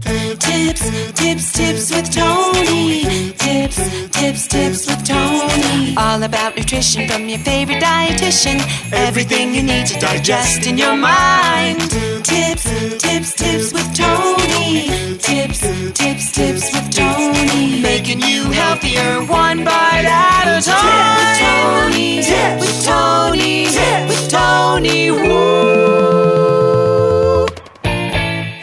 Tips with Tony. Tips with Tony. All about nutrition from your favorite dietitian. Everything you need to digest in your mind. Tips with Tony. Tips with Tony. Making you healthier one bite at a time. With Tony. Woo.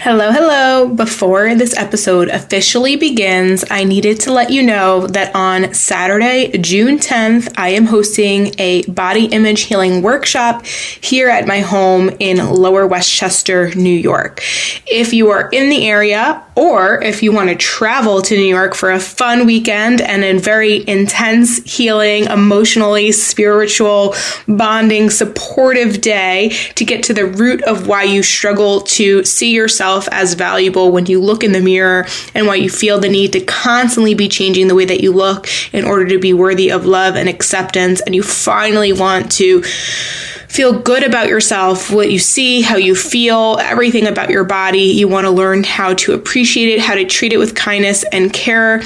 Hello. Before this episode officially begins, I needed to let you know that on Saturday, June 10th, I am hosting a body image healing workshop here at my home in Lower Westchester, New York. If you are in the area, or if you want to travel to New York for a fun weekend and a very intense, healing, emotionally, spiritual, bonding, supportive day to get to the root of why you struggle to see yourself as valuable when you look in the mirror and why you feel the need to constantly be changing the way that you look in order to be worthy of love and acceptance, and you finally want to feel good about yourself, what you see, how you feel, everything about your body. You want to learn how to appreciate it, how to treat it with kindness and care,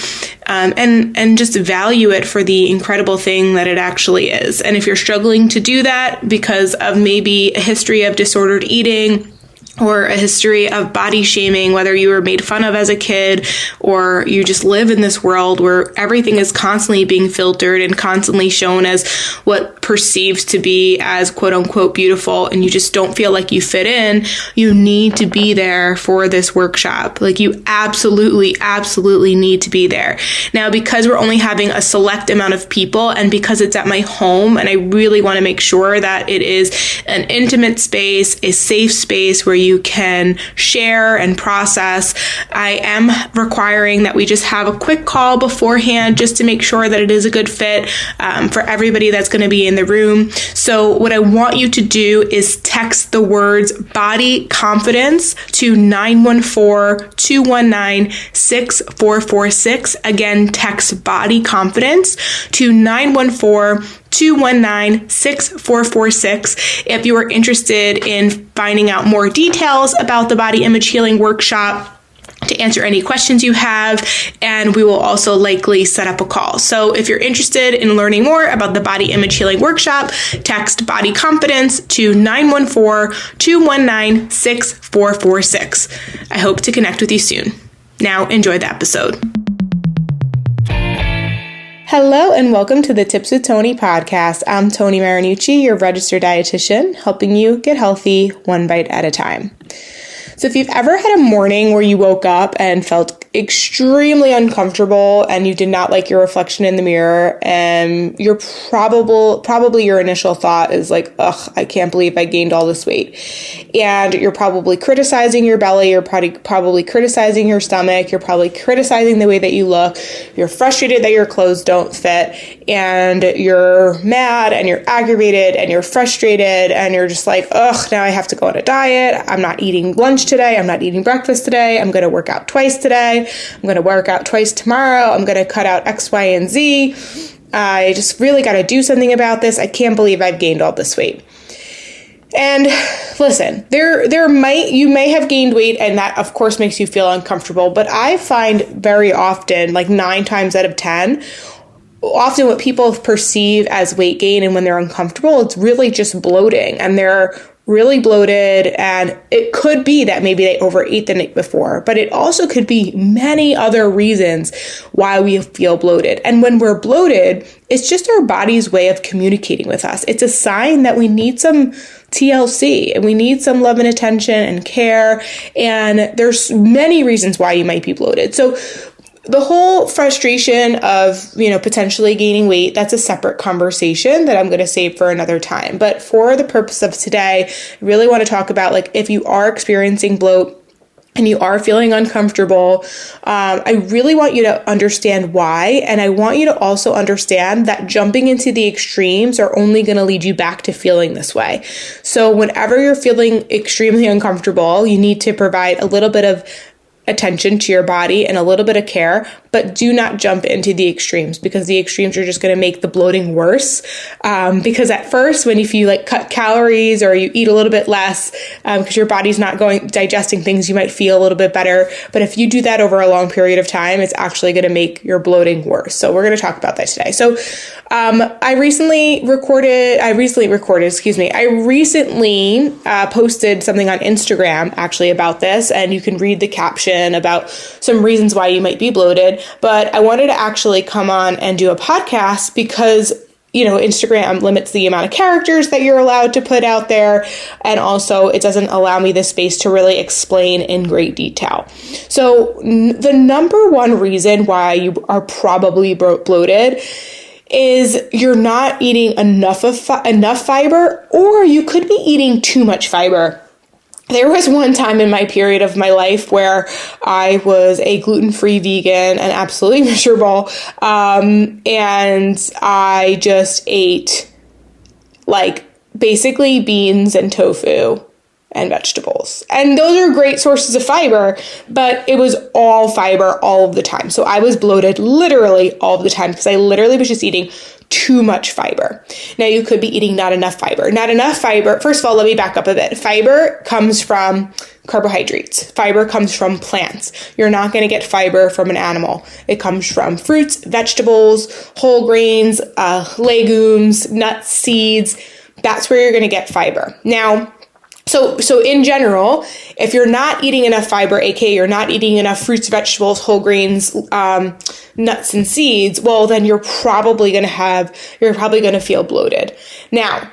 and just value it for the incredible thing that it actually is. And if you're struggling to do that because of maybe a history of disordered eating, or a history of body shaming, whether you were made fun of as a kid or you just live in this world where everything is constantly being filtered and constantly shown as what perceives to be as quote unquote beautiful, and you just don't feel like you fit in, you need to be there for this workshop. Like, you absolutely need to be there. Now, because we're only having a select amount of people and because it's at my home, and I really want to make sure that it is an intimate space, a safe space where you can share and process, I am requiring that we just have a quick call beforehand just to make sure that it is a good fit for everybody that's going to be in the room. So what I want you to do is text the words body confidence to 914-219-6446. Again, text body confidence to 914-219-6446 if you are interested in finding out more details about the Body Image Healing Workshop, to answer any questions you have, and we will also likely set up a call. So if you're interested in learning more about the Body Image Healing Workshop, text Body Confidence to 914-219-6446. I hope to connect with you soon. Now, enjoy the episode. Hello and welcome to the Tips with Tony podcast. I'm Tony Marinucci, your registered dietitian, helping you get healthy one bite at a time. So if you've ever had a morning where you woke up and felt extremely uncomfortable and you did not like your reflection in the mirror, and your probably your initial thought is like, ugh, I can't believe I gained all this weight. And you're probably criticizing your belly, you're probably criticizing your stomach, you're probably criticizing the way that you look, you're frustrated that your clothes don't fit, and you're mad and you're aggravated and you're frustrated and you're just like, ugh, now I have to go on a diet, I'm not eating lunch today, I'm not eating breakfast today, I'm going to work out twice today, I'm going to work out twice tomorrow, I'm going to cut out X, Y, and Z. I just really got to do something about this. I can't believe I've gained all this weight. And listen, you may have gained weight, and that of course makes you feel uncomfortable, but I find very often, like 9 times out of 10, often what people perceive as weight gain and when they're uncomfortable, it's really just bloating, and they're really bloated, and it could be that maybe they overate the night before, but it also could be many other reasons why we feel bloated. And when we're bloated, it's just our body's way of communicating with us. It's a sign that we need some TLC and we need some love and attention and care, and there's many reasons why you might be bloated. So the whole frustration of, potentially gaining weight, that's a separate conversation that I'm going to save for another time. But for the purpose of today, I really want to talk about, if you are experiencing bloat and you are feeling uncomfortable, I really want you to understand why. And I want you to also understand that jumping into the extremes are only going to lead you back to feeling this way. So whenever you're feeling extremely uncomfortable, you need to provide a little bit of attention to your body and a little bit of care, but do not jump into the extremes, because the extremes are just going to make the bloating worse. Because at first, if you like cut calories or you eat a little bit less, because your body's not digesting things, you might feel a little bit better. But if you do that over a long period of time, it's actually going to make your bloating worse. So we're going to talk about that today. So I recently posted something on Instagram actually about this, and you can read the caption about some reasons why you might be bloated. But I wanted to actually come on and do a podcast because Instagram limits the amount of characters that you're allowed to put out there. And also it doesn't allow me the space to really explain in great detail. So the number one reason why you are probably bloated is you're not eating enough fiber, or you could be eating too much fiber. There was one time in my period of my life where I was a gluten-free vegan and absolutely miserable. And I just ate basically beans and tofu and vegetables. And those are great sources of fiber, but it was all fiber all of the time. So I was bloated literally all of the time because I literally was just eating too much fiber. Now, you could be eating not enough fiber. Not enough fiber. First of all, let me back up a bit. Fiber comes from carbohydrates. Fiber comes from plants. You're not going to get fiber from an animal. It comes from fruits, vegetables, whole grains, legumes, nuts, seeds. That's where you're going to get fiber. Now, So in general, if you're not eating enough fiber, aka you're not eating enough fruits, vegetables, whole grains, nuts and seeds, well, then you're probably going to feel bloated. Now,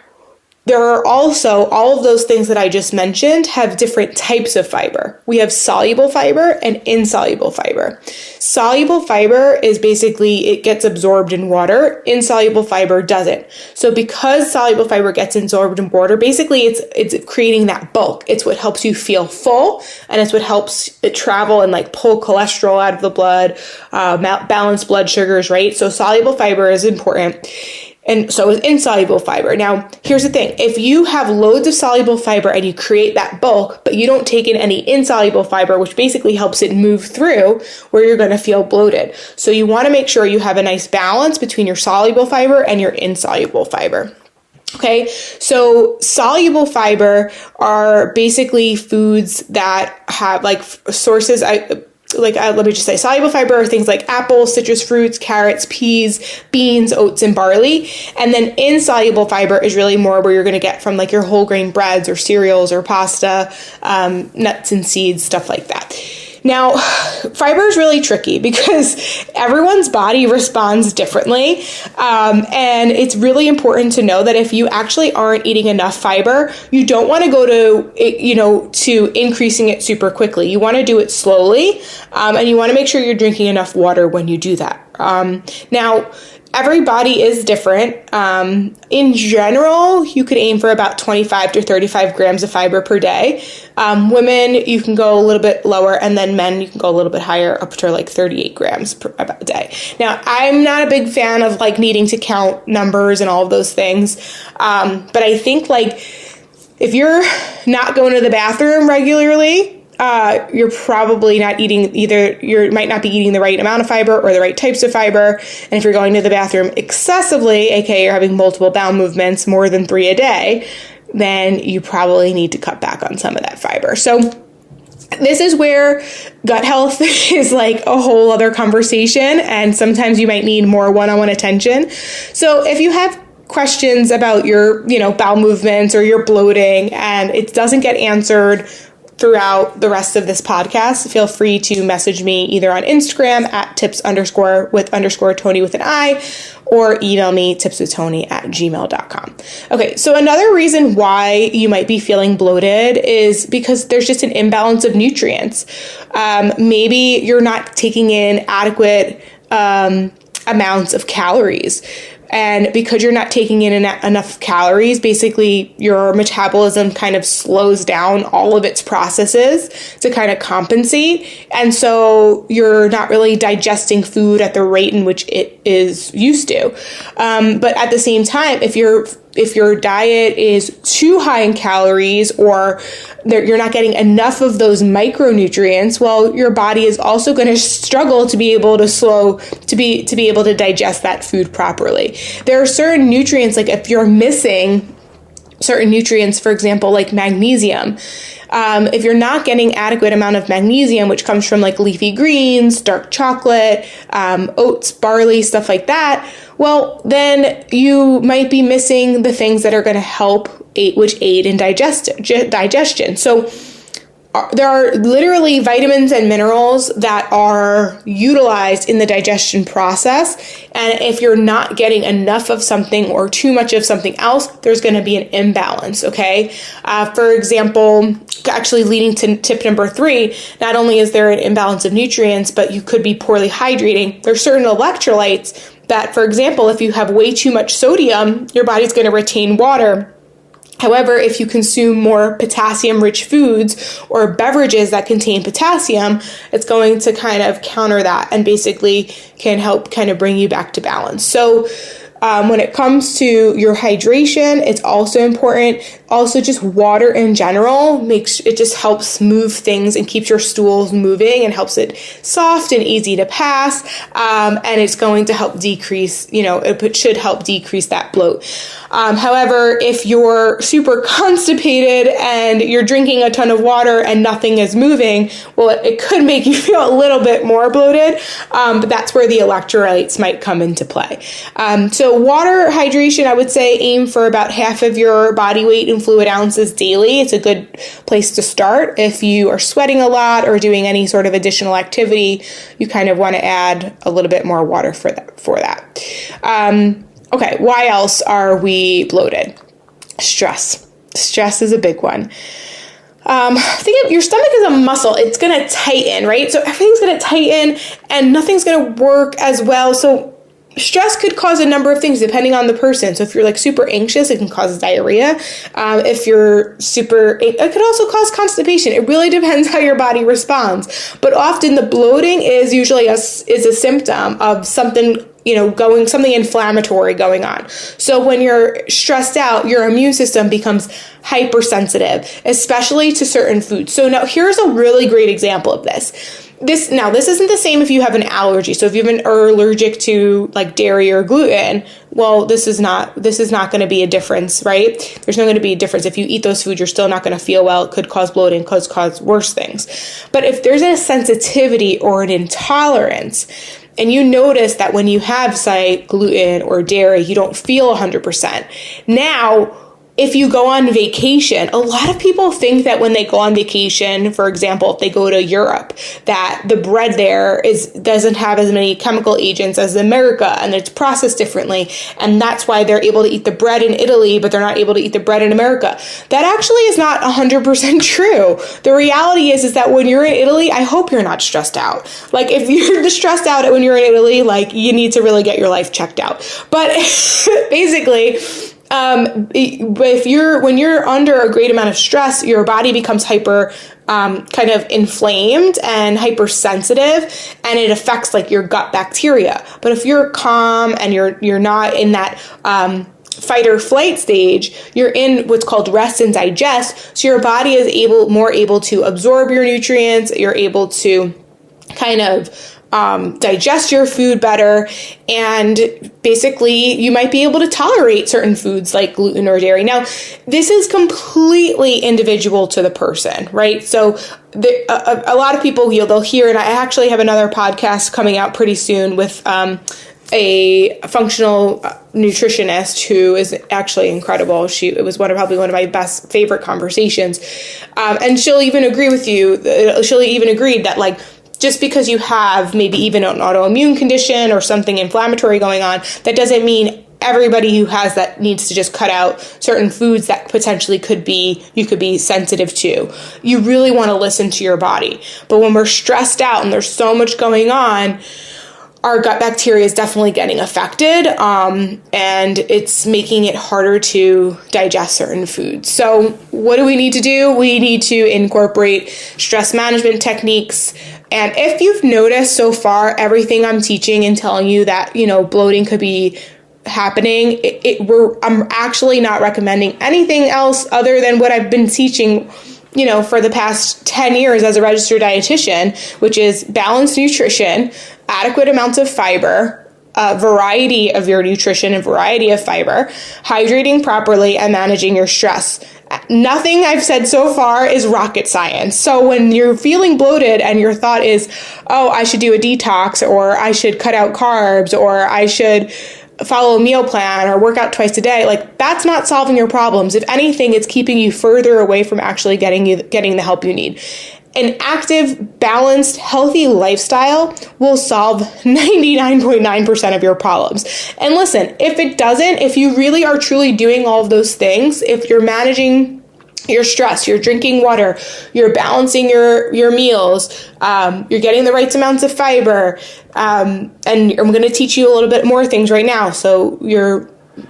there are also, all of those things that I just mentioned have different types of fiber. We have soluble fiber and insoluble fiber. Soluble fiber is basically, it gets absorbed in water. Insoluble fiber doesn't. So because soluble fiber gets absorbed in water, basically it's creating that bulk. It's what helps you feel full, and it's what helps it travel and pull cholesterol out of the blood, balance blood sugars, right? So soluble fiber is important. And so is insoluble fiber. Now, here's the thing. If you have loads of soluble fiber and you create that bulk, but you don't take in any insoluble fiber, which basically helps it move through, where you're going to feel bloated. So you want to make sure you have a nice balance between your soluble fiber and your insoluble fiber. Okay, so soluble fiber are basically foods that have sources. Let me just say, soluble fiber are things like apples, citrus fruits, carrots, peas, beans, oats, and barley. And then insoluble fiber is really more where you're going to get from your whole grain breads or cereals or pasta, nuts and seeds, stuff like that. Now, fiber is really tricky because everyone's body responds differently. And it's really important to know that if you actually aren't eating enough fiber, you don't want to go to increasing it super quickly. You want to do it slowly, and you want to make sure you're drinking enough water when you do that. Now, every body is different. In general, you could aim for about 25 to 35 grams of fiber per day. Women, you can go a little bit lower, and then men, you can go a little bit higher, up to 38 grams per day. Now, I'm not a big fan of needing to count numbers and all of those things. But I think if you're not going to the bathroom regularly, you're probably not eating you might not be eating the right amount of fiber or the right types of fiber. And if you're going to the bathroom excessively, aka you're having multiple bowel movements, more than 3 a day, then you probably need to cut back on some of that fiber. So this is where gut health is a whole other conversation, and sometimes you might need more one-on-one attention. So if you have questions about your, bowel movements or your bloating and it doesn't get answered throughout the rest of this podcast, feel free to message me either on Instagram at tips_with_Tony with an I, or email me tipswithtony@gmail.com. Okay, so another reason why you might be feeling bloated is because there's just an imbalance of nutrients. Maybe you're not taking in adequate amounts of calories. And because you're not taking in enough calories, basically your metabolism kind of slows down all of its processes to kind of compensate. And so you're not really digesting food at the rate in which it is used to. But at the same time, if you're if your diet is too high in calories or you're not getting enough of those micronutrients, well, your body is also going to struggle to be able to be able to digest that food properly. There are certain nutrients, like if you're missing certain nutrients, for example, like magnesium. If you're not getting adequate amount of magnesium, which comes from like leafy greens, dark chocolate, oats, barley, stuff like that, well, then you might be missing the things that are going to help which aid in digestion. So there are literally vitamins and minerals that are utilized in the digestion process. And if you're not getting enough of something or too much of something else, there's going to be an imbalance, okay? For example, actually leading to tip number 3, not only is there an imbalance of nutrients, but you could be poorly hydrating. There's certain electrolytes that, for example, if you have way too much sodium, your body's going to retain water. However, if you consume more potassium-rich foods or beverages that contain potassium, it's going to kind of counter that and basically can help kind of bring you back to balance. So when it comes to your hydration, it's also important. Also, just water in general it just helps move things and keeps your stools moving and helps it soft and easy to pass. And it's going to help decrease, it should help decrease that bloat. However, if you're super constipated and you're drinking a ton of water and nothing is moving, well, it could make you feel a little bit more bloated. But that's where the electrolytes might come into play. So water hydration, I would say aim for about half of your body weight in fluid ounces daily. It's a good place to start. If you are sweating a lot or doing any sort of additional activity, you kind of want to add a little bit more water for that. Okay, why else are we bloated? Stress. Stress is a big one. Think of your stomach is a muscle. It's going to tighten, right? So everything's going to tighten and nothing's going to work as well. So stress could cause a number of things depending on the person. So if you're like super anxious, it can cause diarrhea. If you're it could also cause constipation. It really depends how your body responds. But often the bloating is usually a symptom of something, something inflammatory going on. So when you're stressed out, your immune system becomes hypersensitive, especially to certain foods. So now here's a really great example of this. This isn't the same if you have an allergy. So if you are allergic to like dairy or gluten, well, this is not going to be a difference, right? There's not going to be a difference. If you eat those foods, you're still not going to feel well. It could cause bloating, could cause worse things. But if there's a sensitivity or an intolerance, and you notice that when you have, say, gluten or dairy, you don't feel 100%. Now, if you go on vacation, a lot of people think that when they go on vacation, for example, if they go to Europe, that the bread there doesn't have as many chemical agents as America, and it's processed differently, and that's why they're able to eat the bread in Italy, but they're not able to eat the bread in America. That actually is not 100% true. The reality is that when you're in Italy, I hope you're not stressed out. Like, if you're stressed out when you're in Italy, like, you need to really get your life checked out. But basically, when you're under a great amount of stress, your body becomes hyper kind of inflamed and hypersensitive, and it affects like your gut bacteria. But if you're calm and you're not in that fight or flight stage, you're in what's called rest and digest. So your body is more able to absorb your nutrients. You're able to kind of digest your food better, and basically you might be able to tolerate certain foods like gluten or dairy. Now, this is completely individual to the person, right? So a lot of people, they'll hear, and I actually have another podcast coming out pretty soon with a functional nutritionist who is actually incredible. It was probably one of my favorite conversations. And she'll even agree with you. She'll even agree that like, just because you have maybe even an autoimmune condition or something inflammatory going on, that doesn't mean everybody who has that needs to just cut out certain foods that potentially you could be sensitive to. You really want to listen to your body. But when we're stressed out and there's so much going on, our gut bacteria is definitely getting affected, and it's making it harder to digest certain foods. So what do we need to do? We need to incorporate stress management techniques. And if you've noticed so far, everything I'm teaching and telling you that, bloating could be happening, I'm actually not recommending anything else other than what I've been teaching, for the past 10 years as a registered dietitian, which is balanced nutrition, adequate amounts of fiber, a variety of your nutrition and variety of fiber, hydrating properly, and managing your stress. Nothing I've said so far is rocket science. So when you're feeling bloated and your thought is, oh, I should do a detox, or I should cut out carbs, or I should follow a meal plan or work out twice a day, like, that's not solving your problems. If anything, it's keeping you further away from actually getting the help you need. An active, balanced, healthy lifestyle will solve 99.9% of your problems. And listen, if it doesn't, if you really are truly doing all of those things, if you're managing your stress, you're drinking water, you're balancing your meals, you're getting the right amounts of fiber, and I'm going to teach you a little bit more things right now. So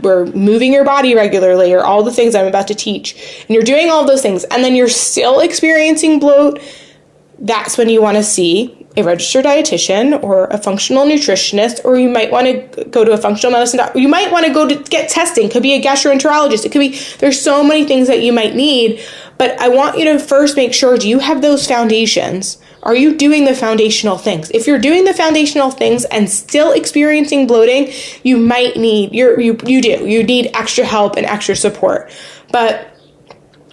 we're moving your body regularly, or all the things I'm about to teach, and you're doing all of those things, and then you're still experiencing bloat, that's when you want to see a registered dietitian or a functional nutritionist, or you might want to go to a functional medicine doctor. You might want to go to get testing. It could be a gastroenterologist. It could be, there's so many things that you might need, but I want you to first make sure, do you have those foundations? Are you doing the foundational things? If you're doing the foundational things and still experiencing bloating, you might need, you need extra help and extra support. But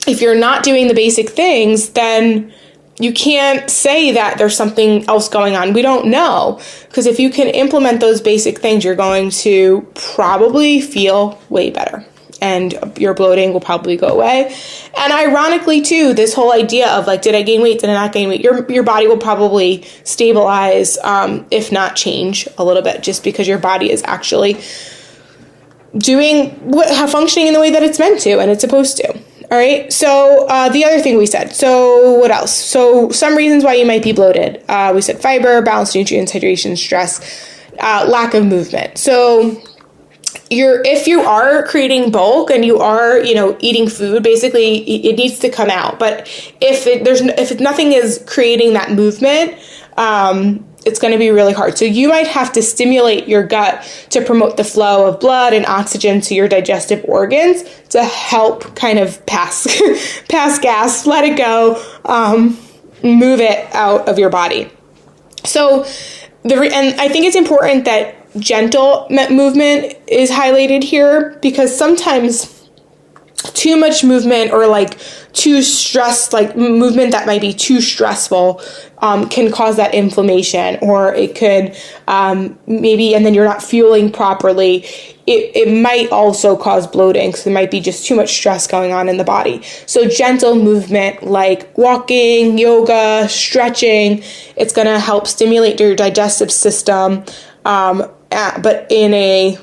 if you're not doing the basic things, then you can't say that there's something else going on. We don't know, because if you can implement those basic things, you're going to probably feel way better, and your bloating will probably go away. And ironically too, this whole idea of like, did I gain weight? Did I not gain weight? Your body will probably stabilize, if not change a little bit, just because your body is actually functioning in the way that it's meant to and it's supposed to. All right. So the other thing we said. So what else? So some reasons why you might be bloated. We said fiber, balanced nutrients, hydration, stress, lack of movement. So if you are creating bulk and you are, eating food, basically it needs to come out. But if nothing is creating that movement, it's going to be really hard. So you might have to stimulate your gut to promote the flow of blood and oxygen to your digestive organs to help kind of pass gas, let it go, move it out of your body. So and I think it's important that gentle movement is highlighted here, because sometimes too much movement, or like too stressed, like movement that might be too stressful, can cause that inflammation, or it could maybe, and then you're not fueling properly. It might also cause bloating, because there might be just too much stress going on in the body. So gentle movement like walking, yoga, stretching, it's going to help stimulate your digestive system, but in a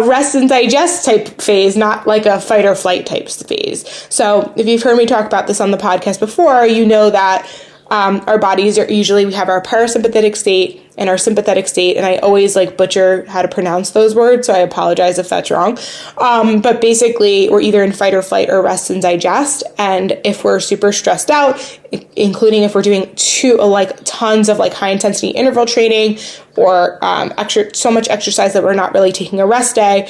rest and digest type phase, not like a fight or flight type phase. So if you've heard me talk about this on the podcast before, you know that our bodies are usually, we have our parasympathetic state and our sympathetic state, and I always butcher how to pronounce those words, so I apologize if that's wrong. But basically, we're either in fight or flight or rest and digest, and if we're super stressed out, including if we're doing tons of high intensity interval training, or so much exercise that we're not really taking a rest day,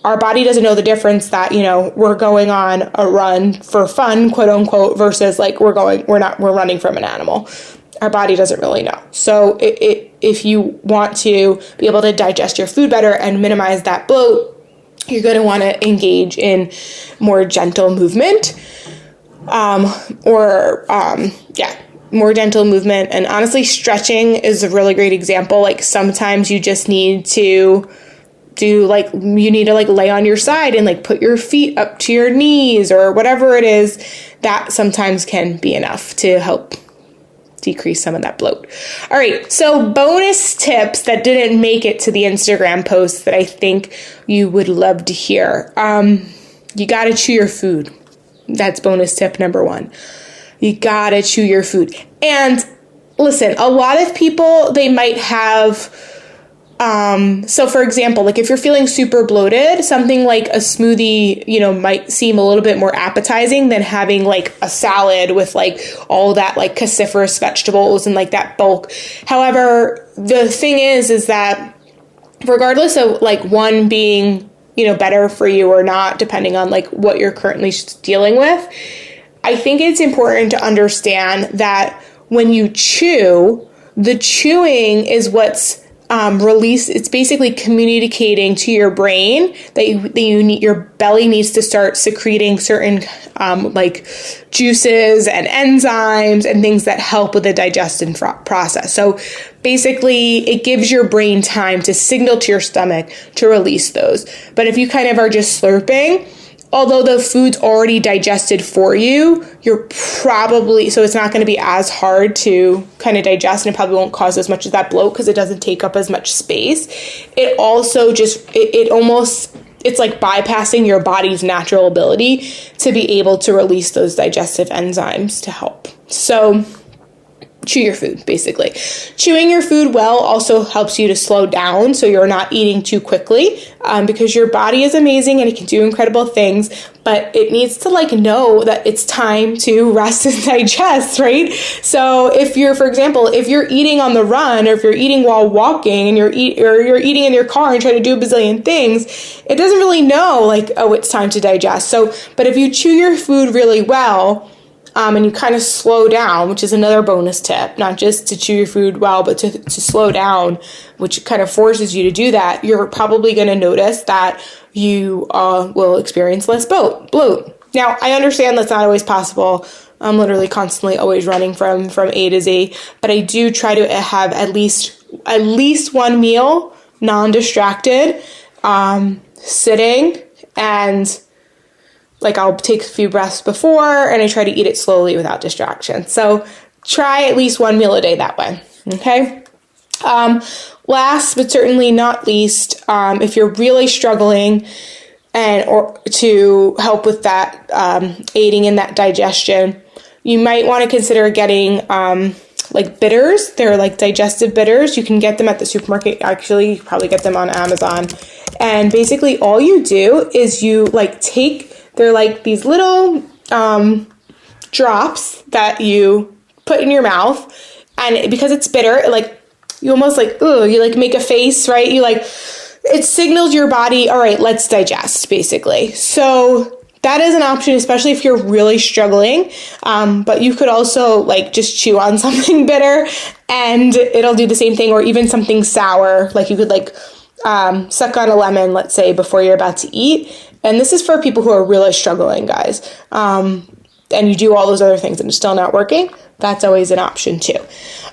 our body doesn't know the difference that, we're going on a run for fun, quote unquote, versus we're running from an animal. Our body doesn't really know. So if you want to be able to digest your food better and minimize that bloat, you're going to want to engage in more gentle movement, more gentle movement. And honestly, stretching is a really great example. Sometimes you just need to lay on your side and put your feet up to your knees, or whatever it is. That sometimes can be enough to help decrease some of that bloat. All right, so bonus tips that didn't make it to the Instagram post that I think you would love to hear. You got to chew your food. That's bonus tip number 1. You got to chew your food. And listen, a lot of people, they might have so for example, if you're feeling super bloated, something like a smoothie, might seem a little bit more appetizing than having a salad with all that cruciferous vegetables and that bulk. However, the thing is that regardless of like one being, better for you or not, depending on like what you're currently dealing with, I think it's important to understand that when you chew, the chewing is what's released. It's basically communicating to your brain that you need, your belly needs to start secreting certain like juices and enzymes and things that help with the digestion process. So basically, it gives your brain time to signal to your stomach to release those. But if you kind of are just slurping, although the food's already digested for you, so it's not going to be as hard to kind of digest, and it probably won't cause as much of that bloat because it doesn't take up as much space. It also it's like bypassing your body's natural ability to be able to release those digestive enzymes to help. So chew your food, basically. Chewing your food well also helps you to slow down so you're not eating too quickly, because your body is amazing and it can do incredible things, but it needs to know that it's time to rest and digest, right? So for example, if you're eating on the run, or if you're eating while walking and you're eating in your car and trying to do a bazillion things, it doesn't really know it's time to digest. So, but if you chew your food really well, and you kind of slow down, which is another bonus tip, not just to chew your food well, but to slow down, which kind of forces you to do that, you're probably going to notice that you will experience less bloat. Now, I understand that's not always possible. I'm literally constantly always running from A to Z, but I do try to have at least one meal, non-distracted, sitting, and I'll take a few breaths before, and I try to eat it slowly without distraction. So try at least one meal a day that way, okay? Last but certainly not least, if you're really struggling or to help with that, aiding in that digestion, you might want to consider getting bitters. They're digestive bitters. You can get them at the supermarket. Actually, you probably get them on Amazon. And basically all you do is you they're these little drops that you put in your mouth, and because it's bitter, you almost you make a face, right? It signals your body, all right, let's digest, basically. So that is an option, especially if you're really struggling. But you could also just chew on something bitter and it'll do the same thing, or even something sour. You could suck on a lemon, let's say, before you're about to eat. And this is for people who are really struggling, guys. And you do all those other things and it's still not working. That's always an option too.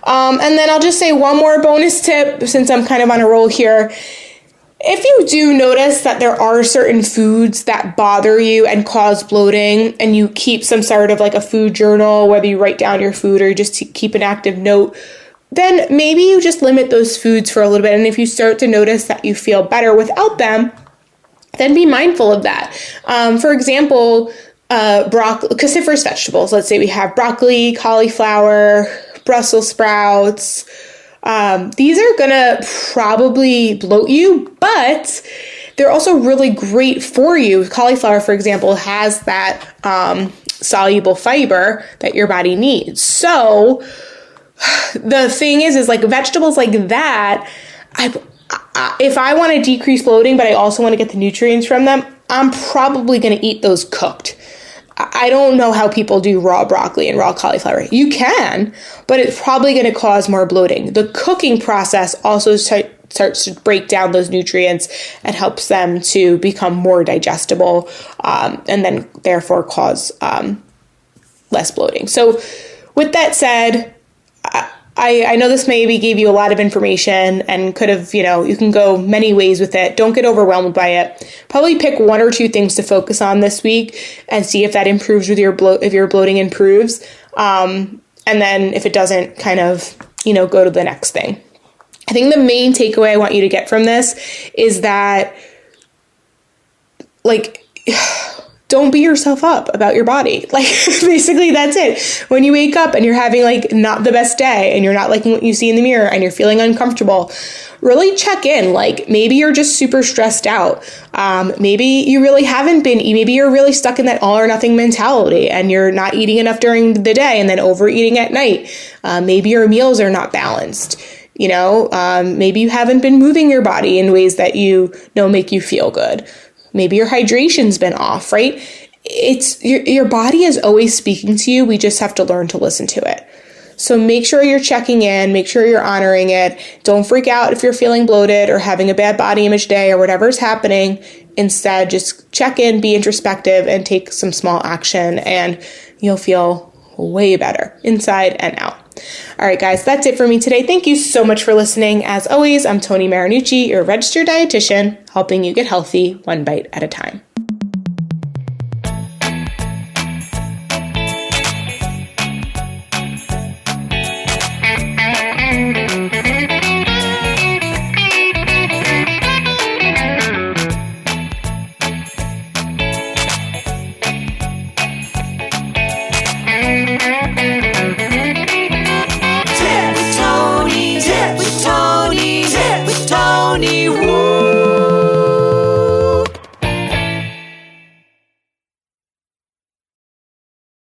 And then I'll just say one more bonus tip, since I'm kind of on a roll here. If you do notice that there are certain foods that bother you and cause bloating, and you keep some sort of a food journal, whether you write down your food or you just keep an active note, then maybe you just limit those foods for a little bit. And if you start to notice that you feel better without them, then be mindful of that. For example, cruciferous vegetables. Let's say we have broccoli, cauliflower, Brussels sprouts. These are gonna probably bloat you, but they're also really great for you. Cauliflower, for example, has that soluble fiber that your body needs. So the thing is vegetables like that, if I want to decrease bloating, but I also want to get the nutrients from them, I'm probably going to eat those cooked. I don't know how people do raw broccoli and raw cauliflower. You can, but it's probably going to cause more bloating. The cooking process also starts to break down those nutrients and helps them to become more digestible, and then therefore cause less bloating. So with that said, I know this maybe gave you a lot of information and could have, you can go many ways with it. Don't get overwhelmed by it. Probably pick one or two things to focus on this week and see if that improves with your if your bloating improves. And then if it doesn't, kind of, go to the next thing. I think the main takeaway I want you to get from this is that, don't beat yourself up about your body. Basically, that's it. When you wake up and you're having not the best day and you're not liking what you see in the mirror and you're feeling uncomfortable, really check in. Maybe you're just super stressed out. Maybe you really haven't been, maybe you're really stuck in that all or nothing mentality and you're not eating enough during the day and then overeating at night. Maybe your meals are not balanced. Maybe you haven't been moving your body in ways that make you feel good. Maybe your hydration's been off, right? It's your body is always speaking to you. We just have to learn to listen to it. So make sure you're checking in, make sure you're honoring it. Don't freak out if you're feeling bloated or having a bad body image day or whatever's happening. Instead, just check in, be introspective, and take some small action, and you'll feel way better inside and out. All right, guys, that's it for me today. Thank you so much for listening. As always, I'm Toni Marinucci, your registered dietitian, helping you get healthy one bite at a time.